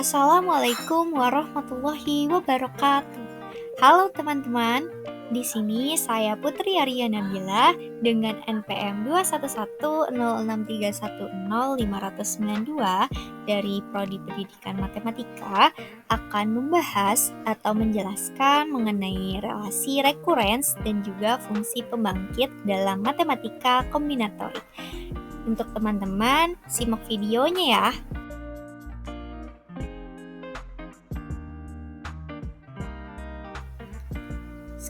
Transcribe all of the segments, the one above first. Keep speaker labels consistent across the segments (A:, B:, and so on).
A: Assalamualaikum warahmatullahi wabarakatuh. Halo teman-teman, di sini saya Putri Arya Nabila dengan NPM 21106310592 dari Prodi Pendidikan Matematika akan membahas atau menjelaskan mengenai relasi rekurens dan juga fungsi pembangkit dalam matematika kombinatorik. Untuk teman-teman, simak videonya ya.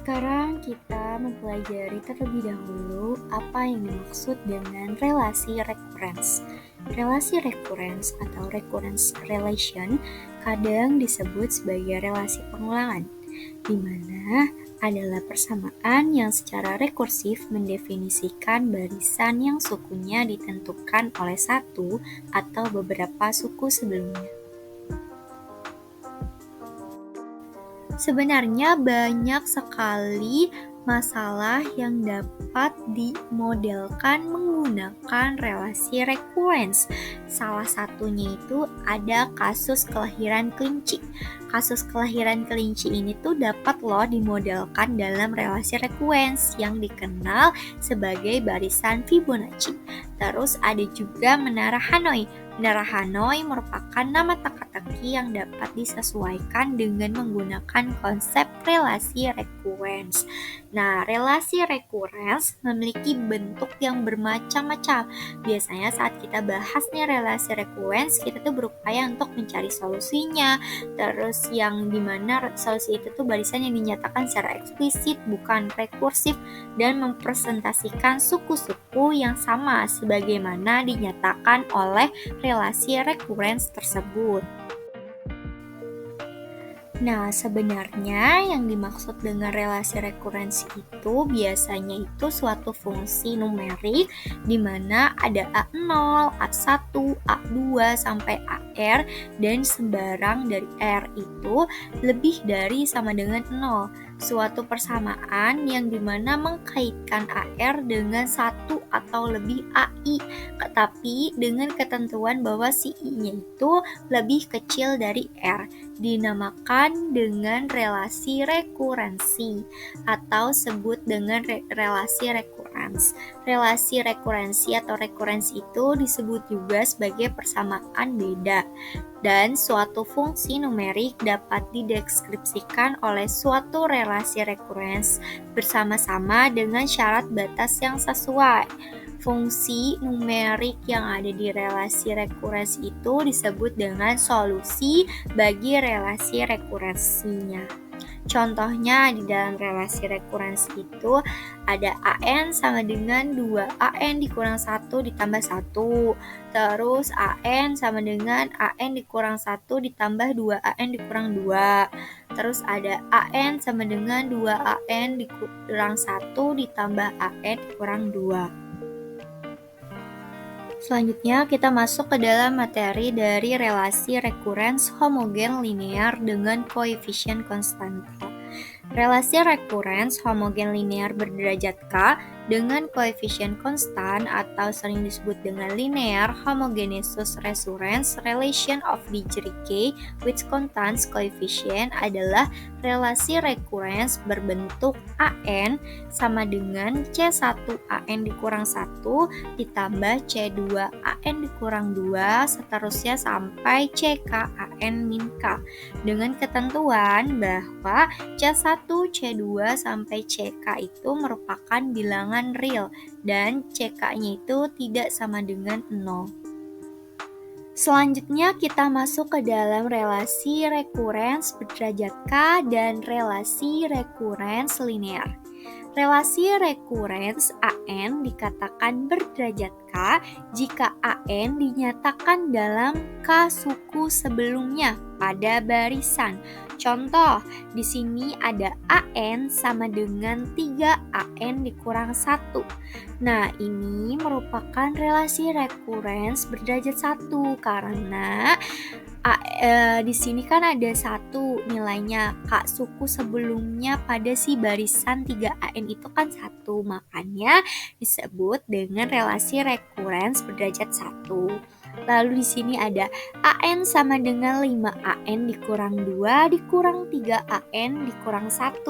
A: Sekarang kita mempelajari terlebih dahulu apa yang dimaksud dengan relasi rekurens. Relasi rekurens atau recurrence relation kadang disebut sebagai relasi pengulangan, di mana adalah persamaan yang secara rekursif mendefinisikan barisan yang sukunya ditentukan oleh satu atau beberapa suku sebelumnya. Sebenarnya banyak sekali masalah yang dapat dimodelkan menggunakan relasi rekurens. Salah satunya itu ada kasus kelahiran kelinci. Kasus kelahiran kelinci ini tuh dapat dimodelkan dalam relasi rekurens yang dikenal sebagai barisan Fibonacci. Terus ada juga menara Hanoi. Menara Hanoi merupakan nama teka-teki yang dapat disesuaikan dengan menggunakan konsep relasi rekurens. Nah, relasi rekurens memiliki bentuk yang bermacam-macam. Biasanya saat kita bahas nih relasi rekurens, kita tuh berupaya untuk mencari solusinya. Terus yang dimana solusi itu tuh barisan yang dinyatakan secara eksplisit, bukan rekursif, dan mempresentasikan suku-suku yang sama sebagaimana dinyatakan oleh relasi rekurens tersebut. Nah, sebenarnya yang dimaksud dengan relasi rekurens itu biasanya itu suatu fungsi numerik di mana ada A0, A1, A2 sampai AR dan sembarang dari R itu lebih dari sama dengan 0. Suatu persamaan yang dimana mengkaitkan AR dengan satu atau lebih AI, tetapi dengan ketentuan bahwa si I-nya itu lebih kecil dari R, dinamakan dengan relasi rekurensi atau sebut dengan relasi rekurens. Relasi rekurensi atau rekurensi itu disebut juga sebagai persamaan beda. Dan suatu fungsi numerik dapat dideskripsikan oleh suatu relasi rekurens bersama-sama dengan syarat batas yang sesuai. Fungsi numerik yang ada di relasi rekurens itu disebut dengan solusi bagi relasi rekurensinya. Contohnya di dalam relasi rekurens itu ada AN sama dengan 2AN dikurang 1 ditambah 1. Terus AN sama dengan AN dikurang 1 ditambah 2AN dikurang 2. Terus ada AN sama dengan 2AN dikurang 1 ditambah AN dikurang 2. Selanjutnya kita masuk ke dalam materi dari relasi rekurens homogen linear dengan koefisien konstanta. Relasi rekurens homogen linear berderajat K dengan koefisien konstan atau sering disebut dengan linear homogeneous resurrence relation of degree K which contains coefficient adalah relasi rekurens berbentuk AN sama dengan C1AN dikurang 1 ditambah C2AN dikurang 2 seterusnya sampai CKAN min K dengan ketentuan bahwa C1, C2 sampai CK itu merupakan bilangan real dan CK-nya itu tidak sama dengan 0. Selanjutnya kita masuk ke dalam relasi rekurens berderajat K dan relasi rekurens linear. Relasi rekurens AN dikatakan berderajat K jika AN dinyatakan dalam K suku sebelumnya pada barisan. Contoh, di sini ada AN sama dengan 3AN dikurang 1. Nah, ini merupakan relasi rekurens berderajat 1 karena di sini kan ada 1 nilainya K suku sebelumnya pada si barisan 3AN itu kan 1, makanya disebut dengan relasi rekurens berderajat 1. Lalu di sini ada AN sama dengan 5AN dikurang 2 dikurang 3AN dikurang 1.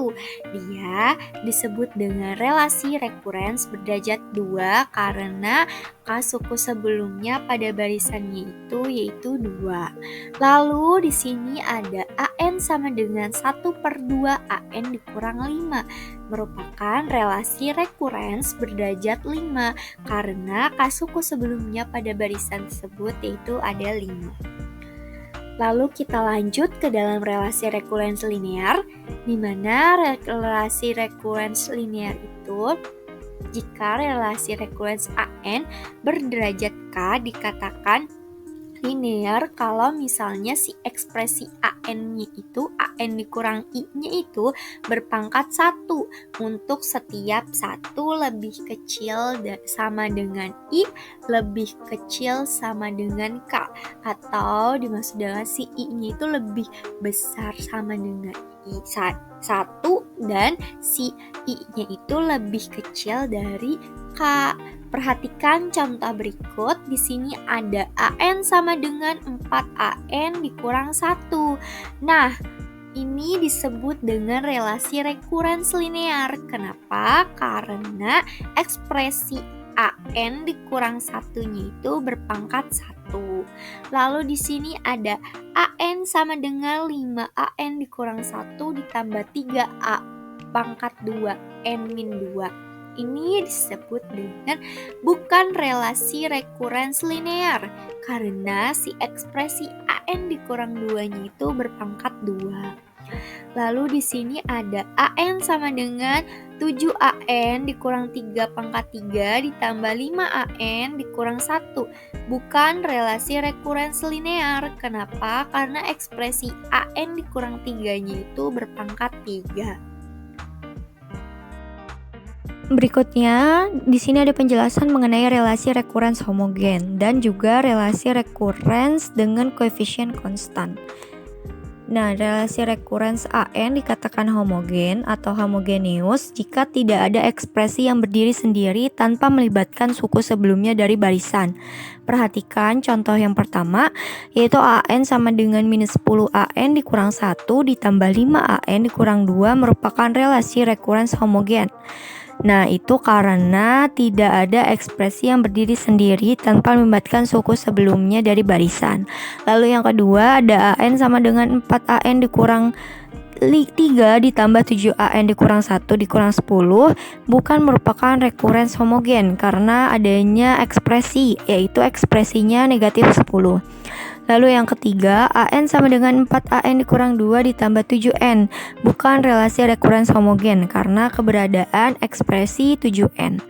A: Dia disebut dengan relasi rekurens berderajat 2 karena K suku sebelumnya pada barisannya itu yaitu 2. Lalu di sini ada AN sama dengan 1/2 AN dikurang 5 merupakan relasi rekurens berderajat 5 karena K suku sebelumnya pada barisan tersebut yaitu ada 5. Lalu kita lanjut ke dalam relasi rekurens linear, di mana relasi rekurens linear itu jika relasi rekurens AN berderajat K dikatakan linear kalau misalnya si ekspresi AN-nya itu AN dikurang I-nya itu berpangkat 1 untuk setiap 1 lebih kecil sama dengan I lebih kecil sama dengan K, atau dimaksud dengan si I-nya itu lebih besar sama dengan I 1 dan si I-nya itu lebih kecil dari K. Perhatikan contoh berikut. Di sini ada AN sama dengan 4AN dikurang 1. Nah, ini disebut dengan relasi rekurens linear. Kenapa? Karena ekspresi AN dikurang 1-nya itu berpangkat 1. Lalu di sini ada AN sama dengan 5AN dikurang 1 ditambah 3A pangkat 2 N-2. Ini disebut dengan bukan relasi rekurens linear karena si ekspresi AN dikurang 2-nya itu berpangkat 2. Lalu di sini ada AN sama dengan 7AN dikurang 3 pangkat 3 ditambah 5AN dikurang 1. Bukan relasi rekurens linear. Kenapa? Karena ekspresi AN dikurang 3-nya itu berpangkat 3.
B: Berikutnya, di sini ada penjelasan mengenai relasi rekurens homogen dan juga relasi rekurens dengan koefisien konstan. Nah, relasi rekurens AN dikatakan homogen atau homogeneus jika tidak ada ekspresi yang berdiri sendiri tanpa melibatkan suku sebelumnya dari barisan. Perhatikan contoh yang pertama, yaitu AN sama dengan minus 10 AN dikurang 1 ditambah 5 AN dikurang 2 merupakan relasi rekurens homogen. Nah, itu karena tidak ada ekspresi yang berdiri sendiri tanpa melibatkan suku sebelumnya dari barisan. Lalu yang kedua ada AN sama dengan 4AN dikurang 3 ditambah 7AN dikurang 1 dikurang 10 bukan merupakan rekurens homogen karena adanya ekspresi, yaitu ekspresinya negatif 10. Lalu yang ketiga, AN sama dengan 4AN dikurang 2 ditambah 7N bukan relasi rekurens homogen karena keberadaan ekspresi 7N.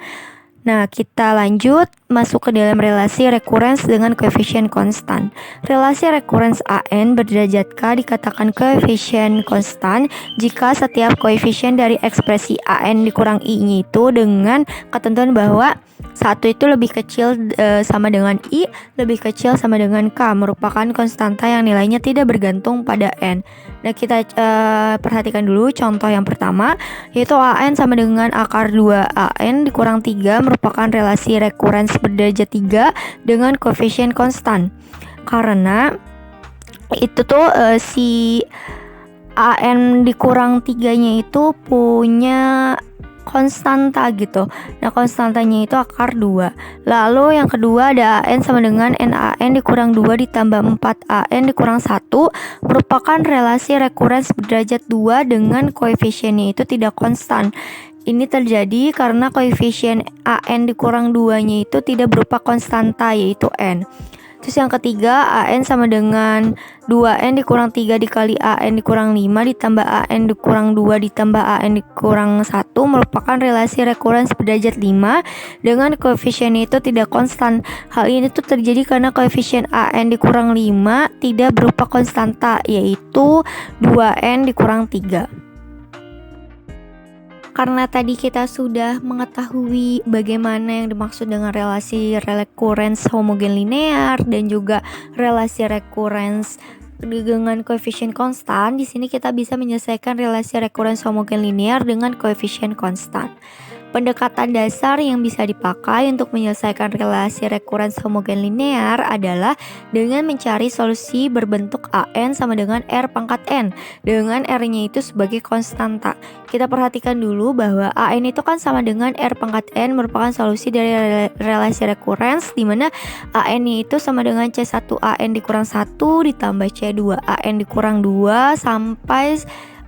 B: Nah, kita lanjut masuk ke dalam relasi rekurens dengan koefisien konstan. Relasi rekurens AN berderajat K dikatakan koefisien konstan jika setiap koefisien dari ekspresi AN dikurang I-nya itu dengan ketentuan bahwa satu itu lebih kecil sama dengan I, lebih kecil sama dengan K, merupakan konstanta yang nilainya tidak bergantung pada N. Nah, kita perhatikan dulu contoh yang pertama, yaitu AN sama dengan akar 2AN dikurang 3 merupakan relasi rekurens berderajat 3 dengan koefisien konstan. Karena itu tuh si AN dikurang 3-nya itu punya konstanta gitu. Nah, konstantanya itu akar 2. Lalu yang kedua ada AN sama dengan NaN dikurang 2 ditambah 4AN dikurang 1 merupakan relasi rekurens berderajat 2 dengan koefisiennya itu tidak konstan. Ini terjadi karena koefisien AN dikurang 2-nya itu tidak berupa konstanta yaitu N. Terus yang ketiga, AN sama dengan 2N dikurang 3 dikali AN dikurang 5 ditambah AN dikurang 2 ditambah AN dikurang 1 merupakan relasi rekurens berderajat 5 dengan koefisien itu tidak konstan. Hal ini tuh terjadi karena koefisien AN dikurang 5 tidak berupa konstanta yaitu 2N dikurang 3. Karena tadi kita sudah mengetahui bagaimana yang dimaksud dengan relasi rekurens homogen linear dan juga relasi rekurens dengan koefisien konstan, di sini kita bisa menyelesaikan relasi rekurens homogen linear dengan koefisien konstan. Pendekatan dasar yang bisa dipakai untuk menyelesaikan relasi rekurens homogen linear adalah dengan mencari solusi berbentuk AN sama dengan R pangkat N, dengan R-nya itu sebagai konstanta. Kita perhatikan dulu bahwa AN itu kan sama dengan R pangkat N, merupakan solusi dari relasi rekurens, di mana AN-nya itu sama dengan C1AN dikurang 1 ditambah C2AN dikurang 2 sampai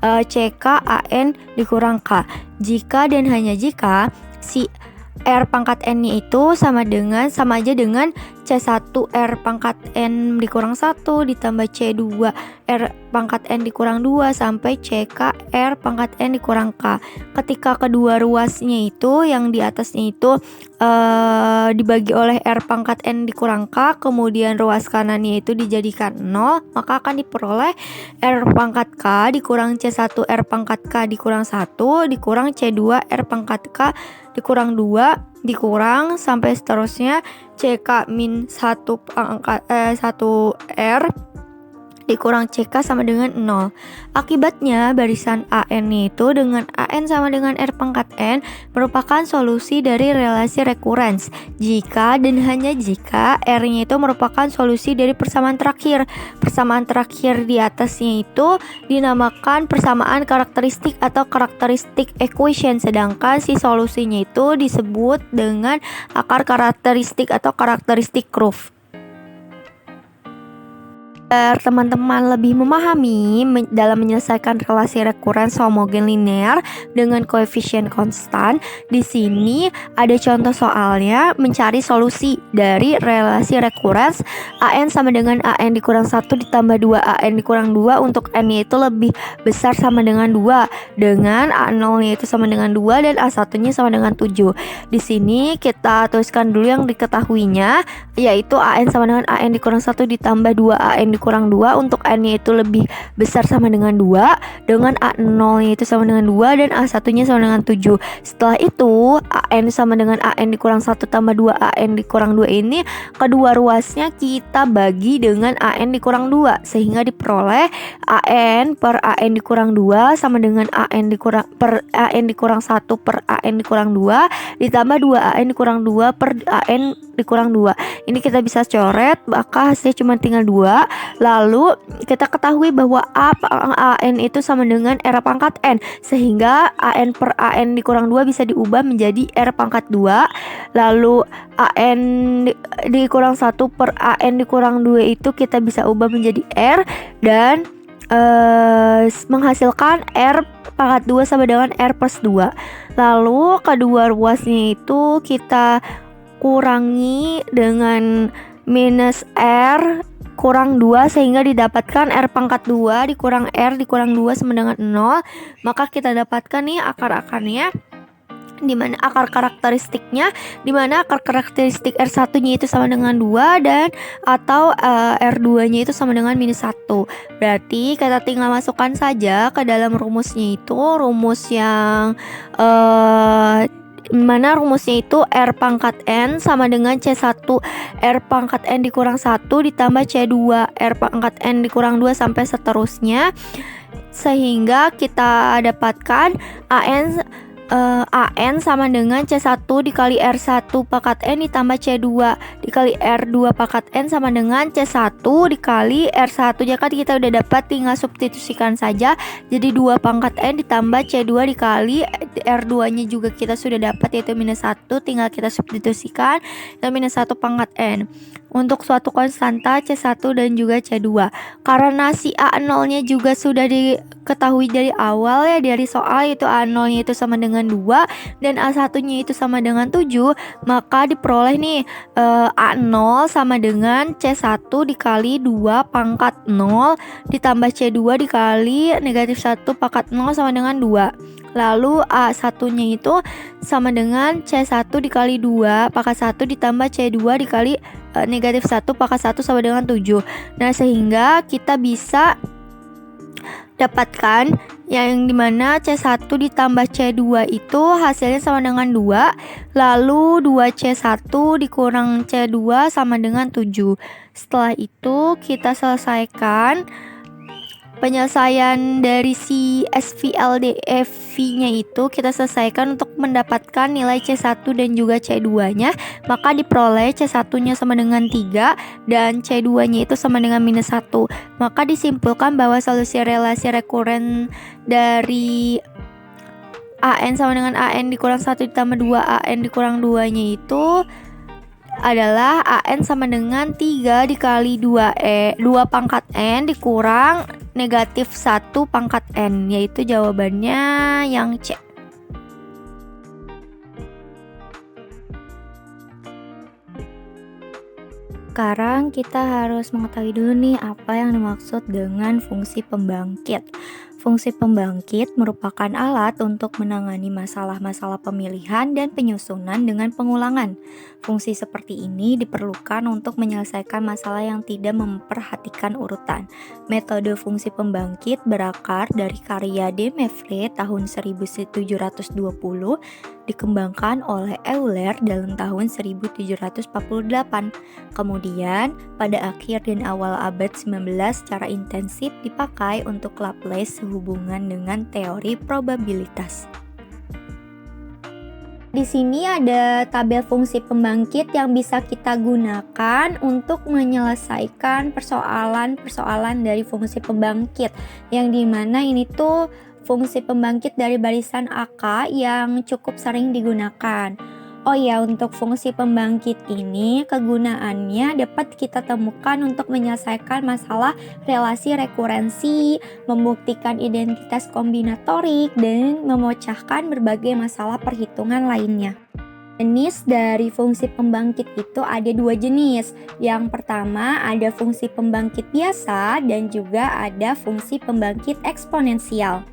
B: CK AN dikurang K. Jika dan hanya jika si R pangkat N-nya itu sama aja dengan C1 R pangkat N dikurang 1 ditambah C2 R pangkat N dikurang 2 sampai CK R pangkat N dikurang K. Ketika kedua ruasnya itu yang di atasnya itu dibagi oleh R pangkat N dikurang K, kemudian ruas kanannya itu dijadikan 0, maka akan diperoleh R pangkat K dikurang C1 R pangkat K dikurang 1 dikurang C2 R pangkat K dikurang 2 dikurang sampai seterusnya CK min 1 R dikurang CK sama dengan 0. Akibatnya barisan AN itu dengan AN sama dengan R pangkat N merupakan solusi dari relasi rekurens jika dan hanya jika R-nya itu merupakan solusi dari persamaan terakhir. Persamaan terakhir di atasnya itu dinamakan persamaan karakteristik atau karakteristik equation, sedangkan si solusinya itu disebut dengan akar karakteristik atau karakteristik curve. Agar teman-teman lebih memahami dalam menyelesaikan relasi rekurens homogen linear dengan koefisien konstan, di sini ada contoh soalnya mencari solusi dari relasi rekurens AN sama dengan AN dikurang 1 ditambah 2 AN dikurang 2 untuk N-nya itu lebih besar sama dengan 2, dengan A0-nya itu sama dengan 2 dan A1-nya sama dengan 7. Di sini kita tuliskan dulu yang diketahuinya, yaitu AN sama dengan AN dikurang 1 ditambah 2 AN dikurang 2 untuk N-nya itu lebih besar sama dengan 2, dengan A0-nya itu sama dengan 2 dan A1-nya sama dengan 7. Setelah itu AN sama dengan AN dikurang 1 tambah 2 AN dikurang 2 ini kedua ruasnya kita bagi dengan AN dikurang 2 sehingga diperoleh AN per AN dikurang 2 sama dengan AN dikurang per AN dikurang 1 per AN dikurang 2 ditambah 2 AN dikurang 2 per AN dikurang 2. Ini kita bisa coret, maka hasilnya cuma tinggal 2. Lalu kita ketahui bahwa AN itu sama dengan R pangkat N, sehingga AN per AN dikurang 2 bisa diubah menjadi R pangkat 2. Lalu AN dikurang 1 per AN dikurang 2 itu kita bisa ubah menjadi R dan menghasilkan R pangkat 2 sama dengan R plus 2. Lalu kedua ruasnya itu kita kurangi dengan minus R kurang 2 sehingga didapatkan R pangkat 2 dikurang R dikurang 2 sama dengan 0. Maka kita dapatkan nih akar-akarnya, dimana akar karakteristiknya, dimana akar karakteristik R1-nya itu sama dengan 2 dan atau R2-nya itu sama dengan minus 1. Berarti kita tinggal masukkan saja ke dalam rumusnya itu, rumus yang mana rumusnya itu R pangkat N sama dengan C1 R pangkat N dikurang 1 ditambah C2 R pangkat N dikurang 2 sampai seterusnya, sehingga kita dapatkan AN sama dengan C1 dikali R1 pangkat N ditambah C2 dikali R2 pangkat N sama dengan C1 dikali R1. Jika kita udah dapat, tinggal substitusikan saja. Jadi 2 pangkat N ditambah C2 dikali R2 nya juga kita sudah dapat, yaitu minus 1, tinggal kita substitusikan dan minus 1 pangkat N untuk suatu konstanta C1 dan juga C2. Karena si A0 nya juga sudah diketahui dari awal ya, dari soal, yaitu A0 nya itu sama dengan 2 dan A1 nya itu sama dengan 7, maka diperoleh nih A0 sama dengan C1 dikali 2 pangkat 0 ditambah C2 dikali negatif 1 pangkat 0 sama dengan 2. Lalu A1 nya itu sama dengan C1 dikali 2 pangkat 1 ditambah C2 dikali negatif 1 pangkat 1 sama dengan 7. Nah, sehingga kita bisa dapatkan yang dimana C1 ditambah C2 itu hasilnya sama dengan 2. Lalu 2C1 dikurang C2 sama dengan 7. Setelah itu kita selesaikan Penyelesaian dari si SVLDF-nya itu kita selesaikan untuk mendapatkan nilai C1 dan juga C2-nya. Maka diperoleh C1-nya sama dengan 3 dan C2-nya itu sama dengan -1. Maka disimpulkan bahwa solusi relasi rekuren dari AN sama dengan AN dikurang 1 ditambah 2 AN dikurang 2-nya itu adalah AN sama dengan 3 dikali 2 pangkat N dikurang negatif 1 pangkat N, yaitu jawabannya yang C. Sekarang kita harus mengetahui dulu nih apa yang dimaksud dengan fungsi pembangkit. Fungsi pembangkit merupakan alat untuk menangani masalah-masalah pemilihan dan penyusunan dengan pengulangan. Fungsi seperti ini diperlukan untuk menyelesaikan masalah yang tidak memperhatikan urutan. Metode fungsi pembangkit berakar dari karya De Moivre tahun 1720, dikembangkan oleh Euler dalam tahun 1748. Kemudian, pada akhir dan awal abad 19 secara intensif dipakai untuk Laplace sehubungan dengan teori probabilitas. Di sini ada tabel fungsi pembangkit yang bisa kita gunakan untuk menyelesaikan persoalan-persoalan dari fungsi pembangkit, yang dimana ini tuh fungsi pembangkit dari barisan AK yang cukup sering digunakan. Oh ya, untuk fungsi pembangkit ini kegunaannya dapat kita temukan untuk menyelesaikan masalah relasi rekurensi, membuktikan identitas kombinatorik, dan memecahkan berbagai masalah perhitungan lainnya. Jenis dari fungsi pembangkit itu ada 2 jenis. Yang pertama ada fungsi pembangkit biasa dan juga ada fungsi pembangkit eksponensial.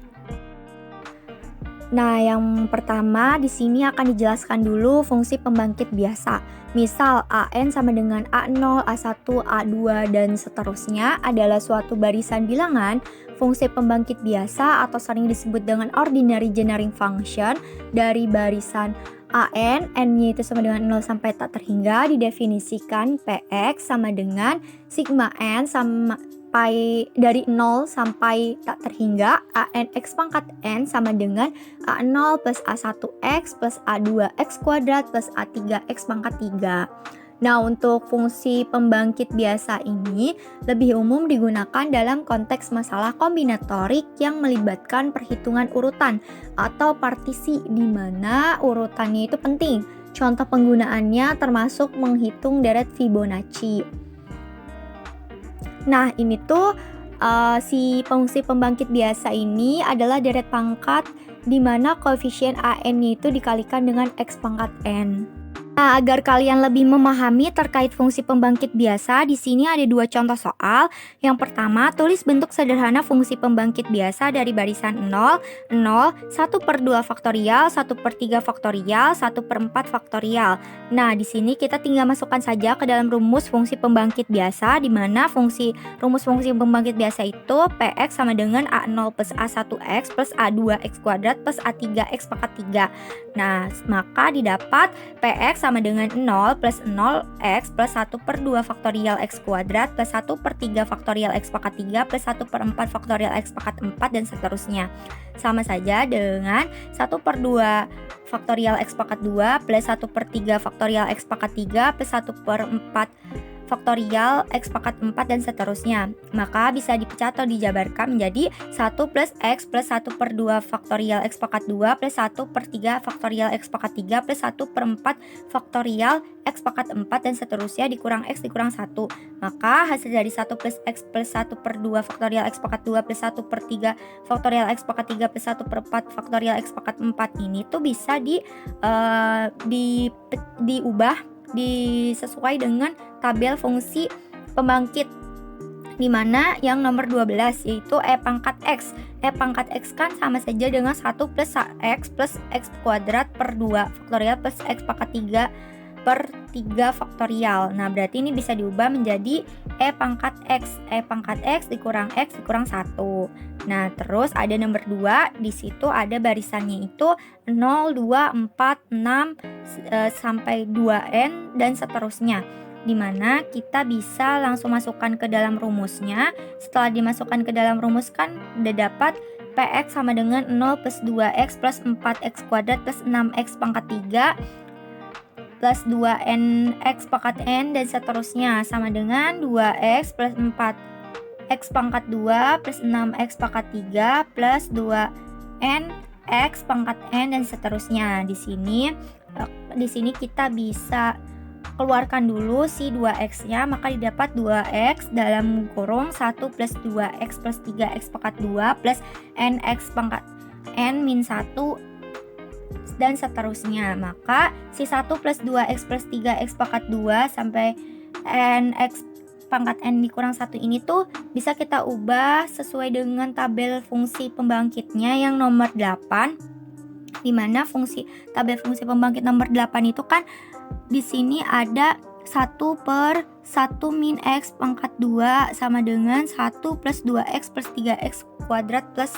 B: Nah, yang pertama di sini akan dijelaskan dulu fungsi pembangkit biasa. Misal AN sama dengan A0, A1, A2 dan seterusnya adalah suatu barisan bilangan. Fungsi pembangkit biasa atau sering disebut dengan ordinary generating function dari barisan AN, N-nya itu sama dengan 0 sampai tak terhingga, didefinisikan PX sama dengan sigma N sampai dari 0 sampai tak terhingga AN X pangkat N sama dengan A0 plus A1X plus A2X kuadrat plus A3X pangkat 3. Nah, untuk fungsi pembangkit biasa ini lebih umum digunakan dalam konteks masalah kombinatorik yang melibatkan perhitungan urutan atau partisi di mana urutannya itu penting. Contoh penggunaannya termasuk menghitung deret Fibonacci. Nah, ini tuh si fungsi pembangkit biasa ini adalah deret pangkat di mana koefisien AN-nya itu dikalikan dengan X pangkat N. Nah, agar kalian lebih memahami terkait fungsi pembangkit biasa, di sini ada 2 contoh soal. Yang pertama, tulis bentuk sederhana fungsi pembangkit biasa dari barisan 0, 0, 1/2 faktorial, 1/3 faktorial, 1/4 faktorial. Nah, di sini kita tinggal masukkan saja ke dalam rumus fungsi pembangkit biasa, di mana rumus fungsi pembangkit biasa itu Px sama dengan A0 plus A1X plus A2X kuadrat plus A3X pangkat 3. Nah, maka didapat Px sama dengan 0 plus 0x plus 1/2 faktorial x kuadrat plus 1/3 faktorial x pangkat 3 plus 1/4 faktorial x pangkat 4 dan seterusnya. Sama saja dengan 1/2 faktorial x pangkat 2 plus 1/3 faktorial x pangkat 3 plus 1/4 faktorial x pangkat 4 dan seterusnya. Maka bisa dipecah atau dijabarkan menjadi 1 plus x plus 1/2 faktorial x pangkat 2 plus 1/3 faktorial x pangkat 3 plus 1/4 faktorial x pangkat 4 dan seterusnya dikurang x dikurang 1. Maka hasil dari 1 plus x plus 1/2 faktorial x pangkat 2 plus 1/3 faktorial x pangkat 3 plus 1/4 faktorial x pangkat 4 ini tuh bisa diubah disesuai dengan tabel fungsi pembangkit, di mana yang nomor 12 yaitu E pangkat X. E pangkat X kan sama saja dengan 1 plus X kuadrat per 2 faktorial plus X pangkat 3 per 3 faktorial. Nah, berarti ini bisa diubah menjadi E pangkat X. E pangkat X dikurang X dikurang 1. Nah, terus ada nomor 2, di situ ada barisannya itu 0, 2, 4, 6 sampai 2N dan seterusnya.
A: dimana kita bisa langsung masukkan ke dalam rumusnya. Setelah dimasukkan ke dalam rumus kan udah dapat Px sama dengan 0 plus 2x plus 4x kuadrat plus 6x pangkat 3 plus 2nx pangkat n dan seterusnya sama dengan 2x plus 4x pangkat 2 plus 6x pangkat 3 plus 2nx pangkat n dan seterusnya. Di sini kita bisa keluarkan dulu si 2x-nya, maka didapat 2x dalam kurung 1 plus 2x plus 3x pangkat 2 plus nx pangkat n min 1 dan seterusnya. Maka si 1 plus 2x plus 3x pangkat 2 sampai nx pangkat n dikurang 1 ini tuh bisa kita ubah sesuai dengan tabel fungsi pembangkitnya yang nomor 8, dimana tabel fungsi pembangkit nomor 8 itu kan di sini ada 1 per 1 min x pangkat 2 sama dengan 1 plus 2x plus 3x kuadrat plus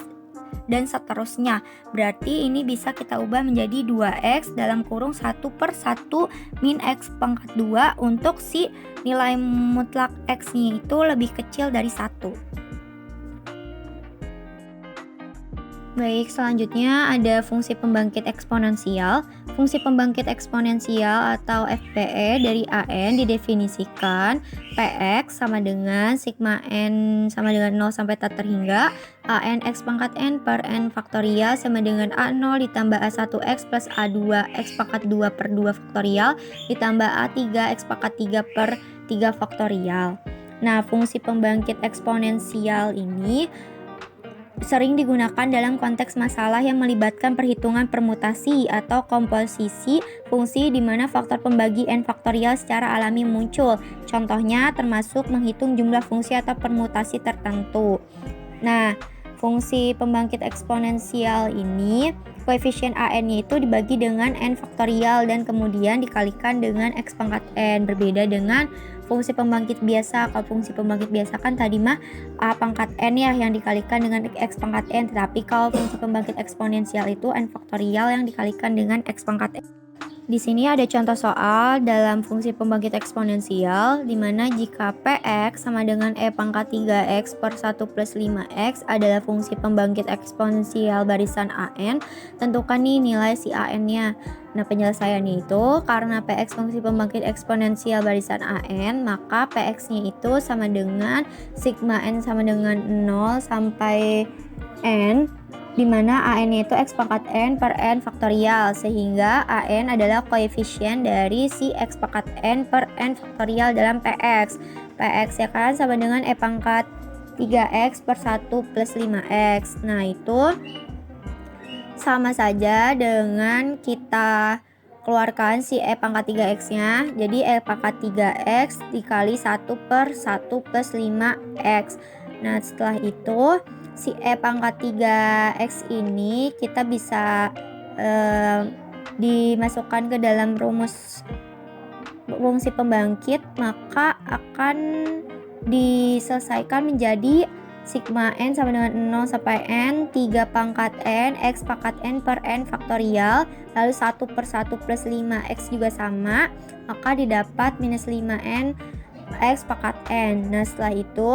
A: dan seterusnya. Berarti ini bisa kita ubah menjadi 2x dalam kurung 1 per 1 min x pangkat 2 untuk si nilai mutlak x-nya itu lebih kecil dari 1. Baik, selanjutnya ada fungsi pembangkit eksponensial. Fungsi pembangkit eksponensial atau FPE dari AN didefinisikan Px sama dengan sigma n sama dengan 0 sampai tak terhingga AN x pangkat n per n faktorial sama dengan A0 ditambah A1x plus A2x pangkat 2 per 2 faktorial ditambah A3x pangkat 3 per 3 faktorial. Nah, fungsi pembangkit eksponensial ini sering digunakan dalam konteks masalah yang melibatkan perhitungan permutasi atau komposisi fungsi di mana faktor pembagi n faktorial secara alami muncul. Contohnya termasuk menghitung jumlah fungsi atau permutasi tertentu. Nah, fungsi pembangkit eksponensial ini koefisien an-nya itu dibagi dengan n faktorial dan kemudian dikalikan dengan x pangkat n. Berbeda dengan fungsi pembangkit biasa. Kalau fungsi pembangkit biasa kan tadi mah a pangkat n ya yang dikalikan dengan x pangkat n, tetapi kalau fungsi pembangkit eksponensial itu n faktorial yang dikalikan dengan x pangkat n. Di sini ada contoh soal dalam fungsi pembangkit eksponensial di mana jika Px sama dengan e pangkat 3x per 1 plus 5x adalah fungsi pembangkit eksponensial barisan an, tentukan nih nilai si an-nya. Nah, penyelesaiannya itu karena Px fungsi pembangkit eksponensial barisan an, maka Px-nya itu sama dengan sigma n sama dengan 0 sampai n, di mana an-nya itu x pangkat n per n faktorial, sehingga an adalah koefisien dari si x pangkat n per n faktorial dalam Px. Px ya kan sama dengan e pangkat 3x per 1 plus 5x. Nah, itu sama saja dengan kita keluarkan si e pangkat 3x-nya. Jadi e pangkat 3x dikali 1 per 1 plus 5x. Nah, setelah itu si e pangkat 3x ini kita bisa dimasukkan ke dalam rumus fungsi pembangkit, maka akan diselesaikan menjadi sigma n sama dengan 0 sampai n 3 pangkat n x pangkat n per n faktorial, lalu 1 per 1 plus 5x juga sama, maka didapat minus 5n x pangkat n. Nah, setelah itu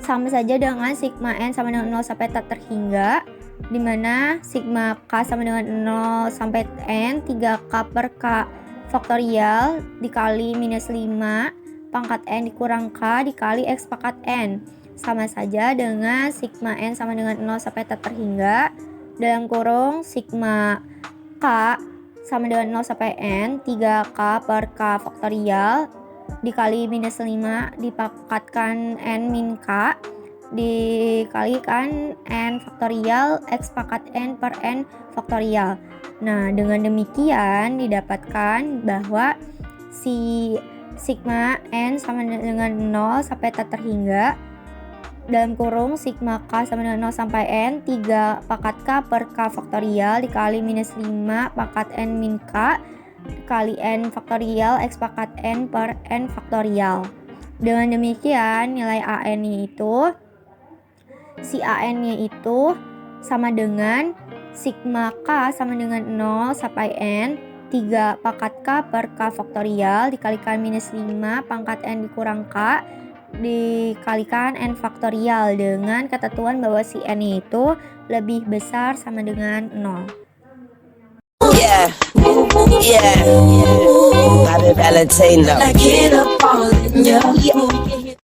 A: sama saja dengan sigma n sama dengan 0 sampai tak terhingga, di mana sigma k sama dengan 0 sampai n 3k per k faktorial dikali minus 5 pangkat n dikurang k dikali x pangkat n, sama saja dengan sigma n sama dengan 0 sampai tak terhingga dalam kurung sigma k sama dengan 0 sampai n 3k per k faktorial dikali minus 5 dipangkatkan n min k dikalikan n faktorial x pangkat n per n faktorial. Nah, dengan demikian didapatkan bahwa si sigma n sama dengan 0 sampai tak terhingga dalam kurung sigma k sama dengan 0 sampai n 3 pangkat k per k faktorial dikali minus 5 pangkat n min k dikali n faktorial x pangkat n per n faktorial. Dengan demikian nilai an-nya itu si an-nya itu sama dengan sigma k sama dengan 0 sampai n
B: 3 pangkat K per K faktorial dikalikan minus 5 pangkat N dikurang K dikalikan N faktorial dengan ketentuan bahwa si N itu lebih besar sama dengan 0.
C: Yeah, yeah, Bobby Valentino.